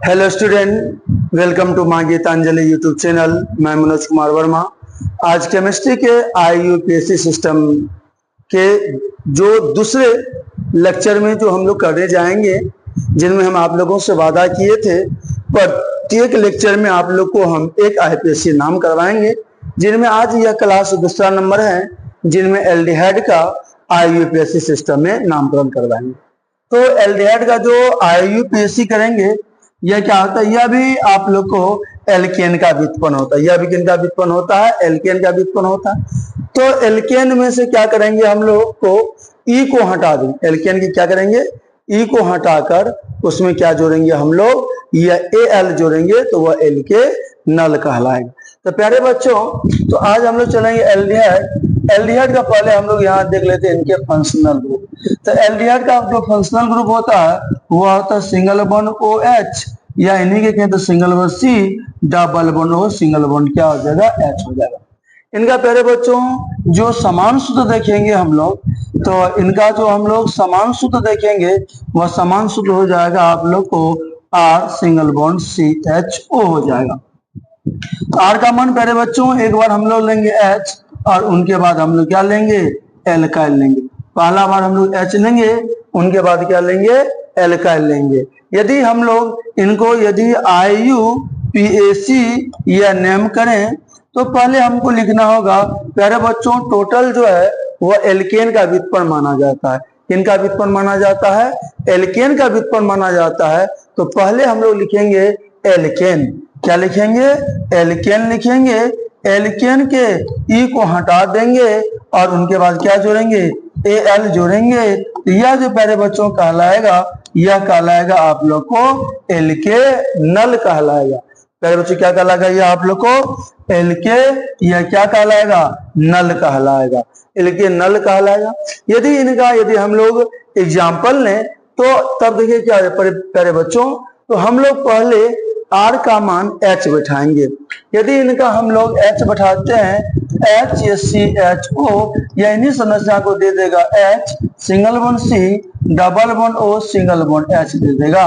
Hello student, welcome to माँ Geetanjali YouTube channel. मैं मनोज कुमार वर्मा। आज केमिस्ट्री के IUPAC सिस्टम के जो दूसरे लेक्चर में जो हम लोग करने जाएंगे, जिनमें हम आप लोगों से वादा किए थे, प्रत्येक लेक्चर में आप लोग को हम एक IPSC नाम करवाएंगे, जिनमें आज यह क्लास दूसरा नंबर है, जिनमें एल्डिहाइड का IUPAC सिस्टम में नामकरण करवाएंगे। तो एल्डिहाइड का जो IUPAC करेंगे, यह क्या होता है? यह भी आप लोग को एल्केन का व्युत्पन्न होता है। यह भी किन का व्युत्पन्न होता है? एल्केन का व्युत्पन्न होता है। तो एल्केन में से क्या करेंगे? हम लोग को ई को हटा देंगे। एल्केन की क्या करेंगे? ई को हटाकर उसमें क्या जोड़ेंगे हम लोग? यह AL जोड़ेंगे तो वह एल्के नल कहलाएगा। तो प्यारे बच्चों, तो आज हम लोग चलेंगे एल्डिहाइड। एल्डिहाइड का पहले हम लोग यहाँ देख लेते हैं इनके फंक्शनल ग्रुप। तो एल्डिहाइड का जो फंक्शनल ग्रुप होता है वो होता है सिंगल बॉन्ड OH, या इन्हीं के कहते हैं single bond C, double bond O, single bond क्या हो जाएगा? H हो जाएगा। इनका प्यारे बच्चों जो समान सूत्र देखेंगे हम लोग, तो इनका जो हम लोग समान सूत्र देखेंगे वह समान सूत्र हो जाएगा आप लोग को R सिंगल बॉन्ड CHO हो जाएगा। R का मान प्यारे बच्चों एक बार हम लोग लेंगे H, और उनके बाद हम लोग क्या लेंगे? एल्काइल लेंगे। पहला बार हम लोग H लेंगे, उनके बाद क्या लेंगे? एल्काइल लेंगे। यदि हम लोग इनको यदि IUPAC या नेम करें तो पहले हमको लिखना होगा प्यारे बच्चों, टोटल जो है वह एल्केन का व्युत्पन्न माना जाता है। किनका व्युत्पन्न माना जाता है? एल्केन का व्युत्पन्न माना जाता है। तो पहले हम लोग लिखेंगे एल्केन। क्या लिखेंगे? एल्केन लिखेंगे। एल्केन के ई को हटा देंगे और उनके बाद क्या जोड़ेंगे? AL जोड़ेंगे। यह जो प्यारे बच्चों कहलाएगा, यह कहलाएगा आप लोग को एल्के नल कहलाएगा। प्यारे बच्चों क्या कहलाएगा? यह आप लोग को एल्के, यह क्या कहलाएगा? नल कहलाएगा। एल्के नल कहलाएगा। यदि हम लोग एग्जाम्पल लें तो तब देखिए क्या है प्यारे बच्चों, तो हम लोग पहले R का मान H बैठाएंगे। यदि इनका हम लोग H बैठाते हैं, HCHO, या इन्हीं समस्या को दे देगा H single bond C, double bond O, single bond H दे देगा।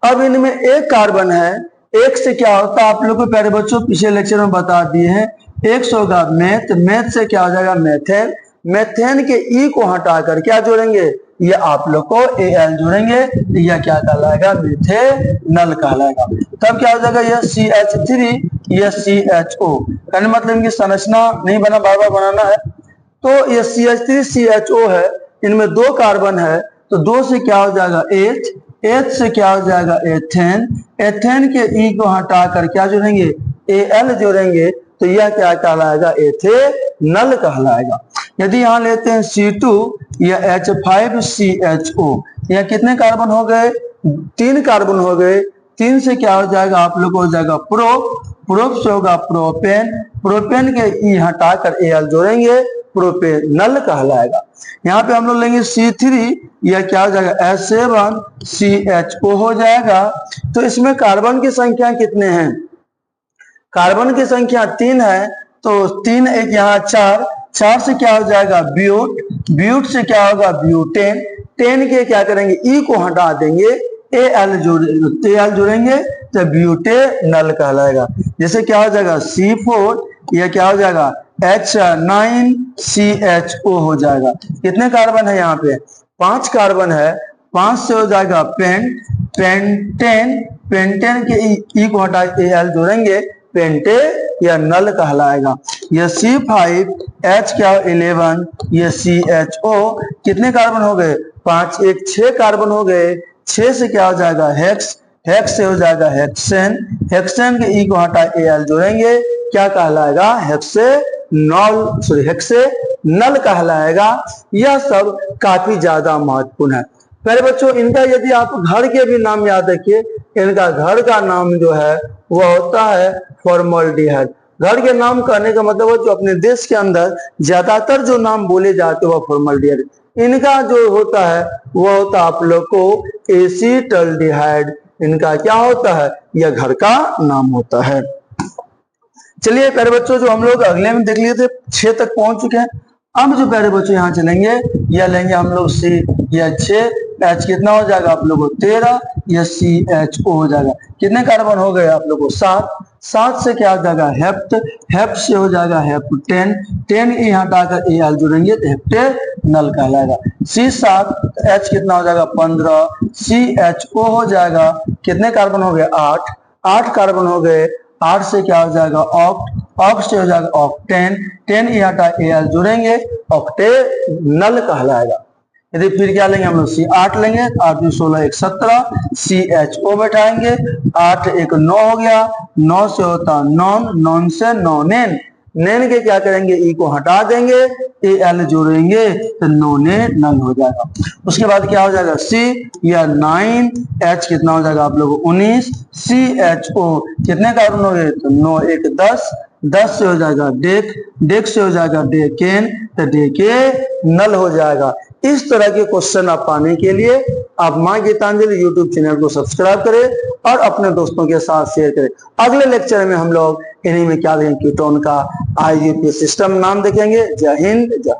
अब इनमें एक कार्बन है। एक से क्या होता है आप लोग को प्यारे बच्चों पिछले लेक्चर में बता दिए हैं। एक से होगा मेथ, मेथ से क्या हो जाएगा? मेथेन। मेथेन के ई को हटाकर क्या जोड़ेंगे? ये आप लोग को AL जोड़ेंगे। यह क्या कहलाएगा? मेथेनल कहलाएगा। तब क्या हो जाएगा? यह CH3, यह CHO। कहने मतलब इनकी संरचना नहीं बना, बार बार बनाना है। तो ये CH3 CHO है, इनमें दो कार्बन है, तो दो से क्या हो जाएगा? H, H से क्या हो जाएगा? एथेन। एथेन के ई को हटाकर क्या जोड़ेंगे? AL जोड़ेंगे। तो यह क्या कहलाएगा? एथेनल कहलाएगा। यदि यहाँ लेते हैं C2 या H5CHO, यह कितने कार्बन हो गए? 3 कार्बन हो गए। 3 से क्या हो जाएगा आप लोग? हो जाएगा प्रोप, प्रोप से होगा प्रोपेन, प्रोपेन के ई हटाकर AL जोड़ेंगे, प्रोपेनल कहलाएगा। यहाँ पे हम लोग लेंगे C3, यह क्या हो जाएगा? H7CHO हो जाएगा। तो इसमें कार्बन की संख्या कितने हैं? कार्बन की संख्या 3 है, तो 3 एक यहाँ 4, 4 से क्या हो जाएगा? ब्यूट, ब्यूट से क्या होगा? ब्यूटेन। 10 के क्या करेंगे? ई को हटा देंगे, AL जोड़ेंगे तो ब्यूटेनल कहलाएगा। जैसे क्या हो जाएगा? C4, यह क्या हो जाएगा? H9CHO हो जाएगा। कितने कार्बन है यहाँ पे? 5 कार्बन है। 5 से हो जाएगा पेंट, पेंटेन, पेंटेन के ई को हटा AL जोड़ेंगे, पेंटे या नल कहलाएगा। यह C5, H क्या? 11, यह CHO। कितने कार्बन हो गए? 5, 1 6 कार्बन हो गए। 6 से क्या हो जाएगा? हेक्स, हेक्स से हो जाएगा हेक्सेन, हेक्सेन के ई को हटा AL जोड़ेंगे, क्या कहलाएगा? हेक्सेनल कहलाएगा। यह सब काफी ज्यादा महत्वपूर्ण है। पहले बच्चों इनका यदि आप घर के भी नाम याद रखिए, इनका घर का नाम जो है वह होता है फॉर्मल्डिहाइड। घर के नाम कहने का मतलब है जो अपने देश के अंदर ज्यादातर जो नाम बोले जाते हैं वह फॉर्मल्डिहाइड। इनका जो होता है वह होता है आप लोग को एसीटल्डिहाइड। इनका क्या होता है? यह घर का नाम होता है। चलिए प्यारे बच्चों, जो हम लोग अगले में देख लिए थे 6 तक पहुंच चुके हैं। अब जो प्यारे बच्चों यहाँ चलेंगे, यह लेंगे हम लोग C, यह 6, H कितना हो जाएगा आप लोगों को 13, ये CHO हो जाएगा। कितने कार्बन हो गए आप लोगों को 7, 7 से क्या हो जाएगा हेप्ट, हेप्ट से हो जाएगा हेप्टेन, 10 यहाँ हटाकर Al जुड़ेंगे तो हेप्टेनल कहलाएगा। C7 H कितना हो जाएगा 15, CHO हो जाएगा, कितने कार्बन हो गए 8, 8 कार्बन हो गए, 8 से क्या हो जाएगा ऑक्ट, ऑक्ट से हो जाएगा ऑक्टेन, 10 यहाँ हटा Al जुड़ेंगे ऑक्टेनल कहलाएगा। यदि फिर क्या लेंगे हम लोग C8 लेंगे, 8 दूनी 16 1 17, CHO बैठाएंगे, 8 1 9 हो गया, 9 से होता नॉन, नॉन से नोनेन, नेन के क्या करेंगे ई को हटा देंगे, Al जोड़ेंगे तो नोनेनल हो जाएगा। उसके बाद क्या हो जाएगा C या 9, H कितना हो जाएगा आप लोगों को 19, CHO कितने कार्बन हो गए तो 9 1 10, 10 से हो जाएगा डेक, डेक से हो जाएगा डेकेन तो डेकेनल हो जाएगा। इस तरह के क्वेश्चन आप पाने के लिए आप मां गीतांजलि यूट्यूब चैनल को सब्सक्राइब करें और अपने दोस्तों के साथ शेयर करें। अगले लेक्चर में हम लोग इन्हीं में क्या देखेंगे कीटोन का IUPAC सिस्टम नाम देखेंगे। जय हिंद, जय